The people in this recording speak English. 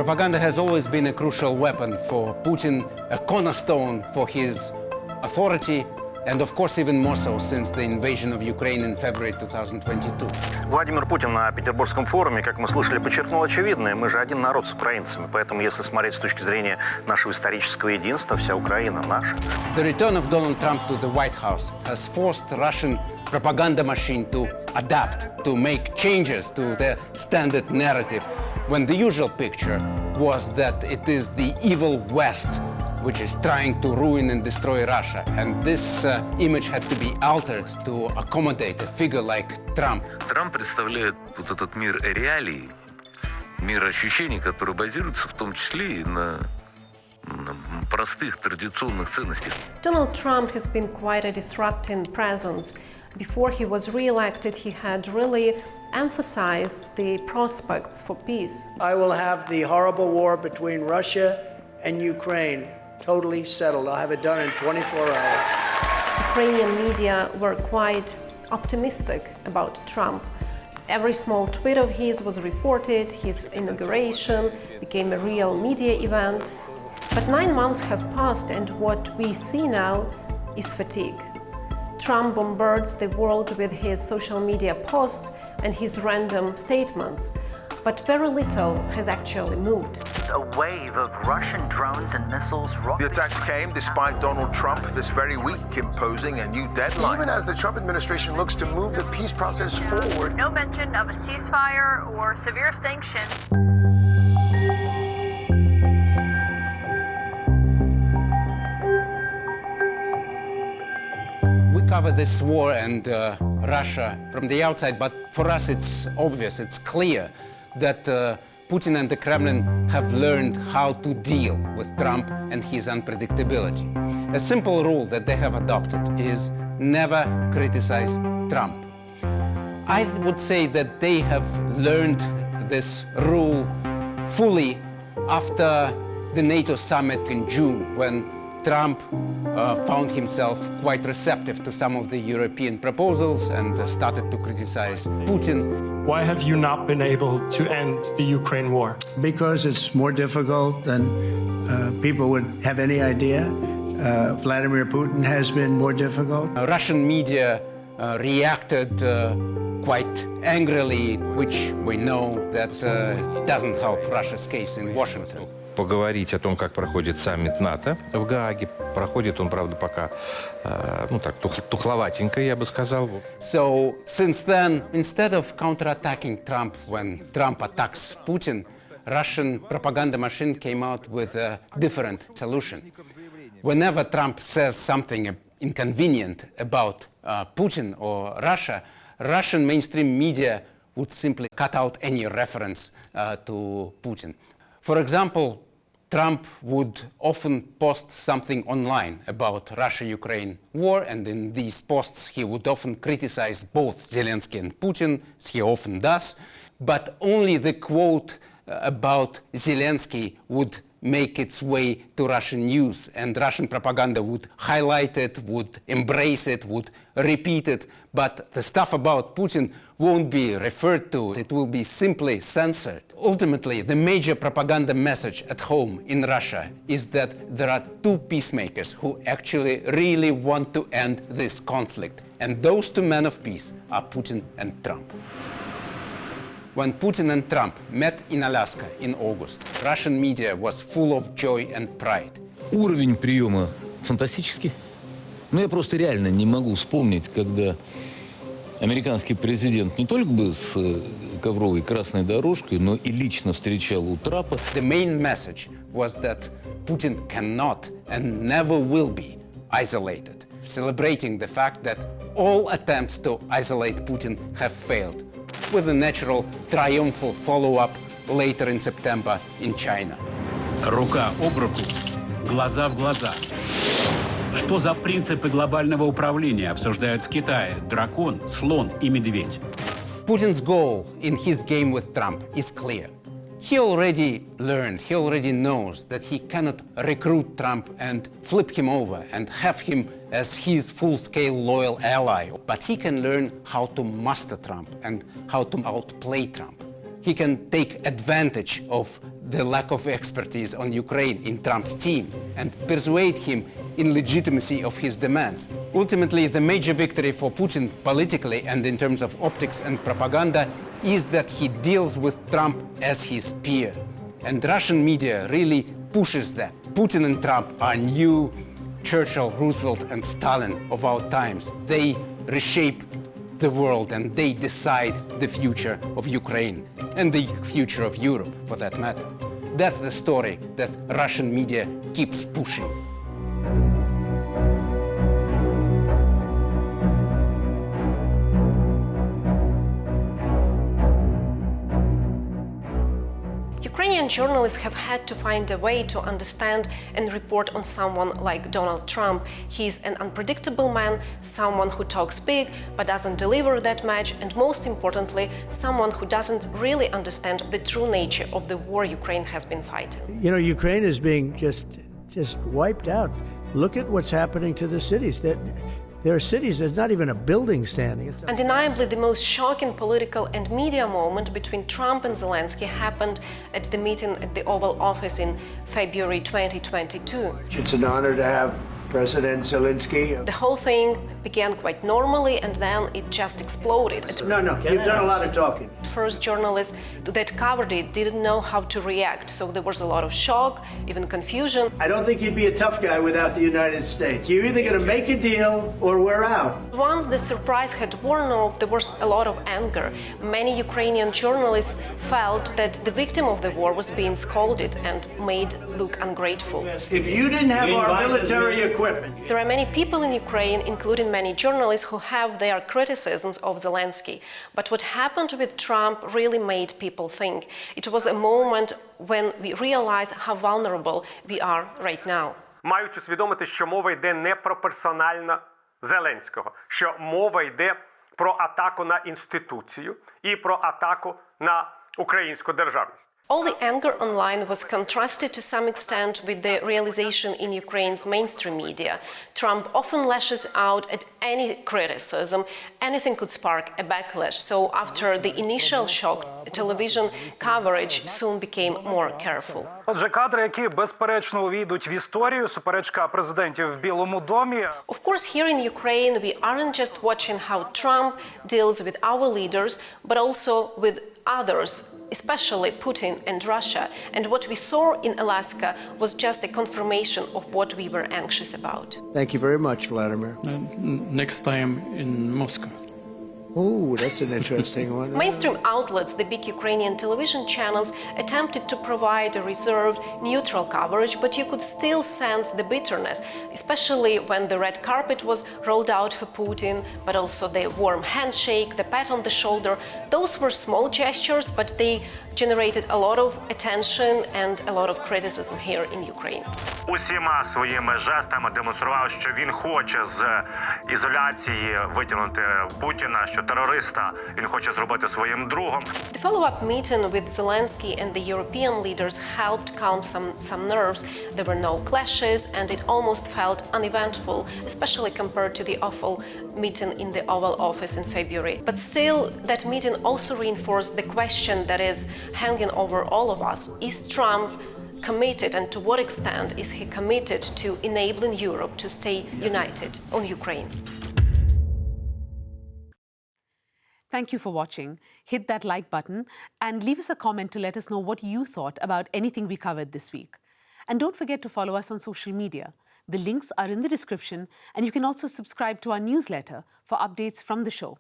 Propaganda has always been a crucial weapon for Putin, a cornerstone for his authority, and of course even more so since the invasion of Ukraine in February 2022. Владимир Путин на Петербургском форуме, как мы слышали, подчеркнул очевидное: мы же один народ с украинцами, поэтому если смотреть с точки зрения нашего исторического единства, вся Украина наша. The return of Donald Trump to the White House has forced Russian propaganda machine to adapt, to make changes to their standard narrative, when the usual picture was that it is the evil West which is trying to ruin and destroy Russia. And this image had to be altered to accommodate a figure like Trump. Трамп представляет вот этот мир реалий, мир ощущений, который базируется в том числе и на простых традиционных ценностях. Donald Trump has been quite a disrupting presence. Before he was re-elected, he had really emphasized the prospects for peace. I will have the horrible war between Russia and Ukraine totally settled. I'll have it done in 24 hours. Ukrainian media were quite optimistic about Trump. Every small tweet of his was reported, his inauguration became a real media event. But 9 months have passed, and what we see now is fatigue. Trump bombards the world with his social media posts and his random statements, but very little has actually moved. A wave of Russian drones and missiles rocked. The attacks came despite Donald Trump this very week imposing a new deadline. Even as the Trump administration looks to move the peace process forward. No mention of a ceasefire or severe sanctions. We cover this war and Russia from the outside, but for us it's obvious, it's clear that Putin and the Kremlin have learned how to deal with Trump and his unpredictability. A simple rule that they have adopted is never criticize Trump. I would say that they have learned this rule fully after the NATO summit in June, when Trump found himself quite receptive to some of the European proposals and started to criticize Putin. Why have you not been able to end the Ukraine war? Because it's more difficult than people would have any idea. Vladimir Putin has been more difficult. Russian media reacted quite angrily, which we know that doesn't help Russia's case in Washington. Поговорить о том, как проходит саммит НАТО в Гааге. Проходит он, правда, пока, тухловатенько, я бы сказал. So, since then, instead of counterattacking Trump when Trump attacks Putin, Russian propaganda machine came out with a different solution. Whenever Trump says something inconvenient about Putin or Russia, Russian mainstream media would simply cut out any reference to Putin. For example, Trump would often post something online about Russia-Ukraine war, and in these posts he would often criticize both Zelensky and Putin, as he often does, but only the quote about Zelensky would make its way to Russian news, and Russian propaganda would highlight it, would embrace it, would repeat it, but the stuff about Putin won't be referred to, it will be simply censored. Ultimately, the major propaganda message at home in Russia is that there are two peacemakers who actually really want to end this conflict, and those two men of peace are Putin and Trump. When Putin and Trump met in Alaska in August, Russian media was full of joy and pride. Уровень приема фантастический. Но я просто реально не могу вспомнить, когда американский президент не только бы с ковровой красной дорожкой, но и лично встречал у трапа. The main message was that Putin cannot and never will be isolated, celebrating the fact that all attempts to isolate Putin have failed, with a natural triumphal follow-up later in September in China. Рука об руку, глаза в глаза. Что за принципы глобального управления обсуждают в Китае дракон, слон и медведь? Putin's goal in his game with Trump is clear. He already learned, he already knows that he cannot recruit Trump and flip him over and have him as his full-scale loyal ally. But he can learn how to master Trump and how to outplay Trump. he can take advantage of the lack of expertise on Ukraine in Trump's team and persuade him in legitimacy of his demands. Ultimately, the major victory for Putin politically and in terms of optics and propaganda is that he deals with Trump as his peer. And Russian media really pushes that. Putin and Trump are new Churchill, Roosevelt, and Stalin of our times. They reshape the world and they decide the future of Ukraine and the future of Europe, for that matter. That's the story that Russian media keeps pushing. Ukrainian journalists have had to find a way to understand and report on someone like Donald Trump. He's an unpredictable man, someone who talks big but doesn't deliver that much, and most importantly, someone who doesn't really understand the true nature of the war Ukraine has been fighting. You know, Ukraine is being just wiped out. Look at what's happening to the cities. There are cities, there's not even a building standing. Undeniably, the most shocking political and media moment between Trump and Zelensky happened at the meeting at the Oval Office in February 2022. It's an honor to have President Zelensky. The whole thing began quite normally and then it just exploded. No, you've done a lot of talking. First journalists that covered it didn't know how to react, so there was a lot of shock, even confusion. I don't think you'd be a tough guy without the United States. You're either going to make a deal or we're out. Once the surprise had worn off, there was a lot of anger. Many Ukrainian journalists felt that the victim of the war was being scolded and made look ungrateful. If you didn't have our military equipment. There are many people in Ukraine, including many journalists, who have their criticisms of Zelensky. But what happened with Trump really made people think. It was a moment when we realized how vulnerable we are right now. Мають усвідомити, що мова йде не про персонально Зеленського, що мова йде про атаку на інституцію і про атаку на українську державність. All the anger online was contrasted to some extent with the realization in Ukraine's mainstream media. Trump often lashes out at any criticism. Anything could spark a backlash. So after the initial shock, television coverage soon became more careful. Отже, кадри, які безперечно увійдуть в історію, суперечка президентів в Білому домі. Of course, here in Ukraine, we aren't just watching how Trump deals with our leaders, but also with others, especially Putin and Russia. And what we saw in Alaska was just a confirmation of what we were anxious about. Thank you very much, Vladimir. Next time in Moscow. Oh, that's an interesting one. Mainstream outlets, the big Ukrainian television channels, attempted to provide a reserved, neutral coverage, but you could still sense the bitterness, especially when the red carpet was rolled out for Putin, but also the warm handshake, the pat on the shoulder. Those were small gestures, but they generated a lot of attention and a lot of criticism here in Ukraine. Усіма своїми жестами демонстрував, що він хоче з ізоляції витягнути Путіна, що терориста він хоче зробити своїм другом. The follow-up meeting with Zelensky and the European leaders helped calm some nerves. There were no clashes and it almost felt uneventful, especially compared to the awful meeting in the Oval Office in February. But still, that meeting also reinforced the question that is hanging over all of us. Is Trump committed, and to what extent is he committed to enabling Europe to stay united on Ukraine? Thank you for watching. Hit that like button and leave us a comment to let us know what you thought about anything we covered this week. And don't forget to follow us on social media. The links are in the description, and you can also subscribe to our newsletter for updates from the show.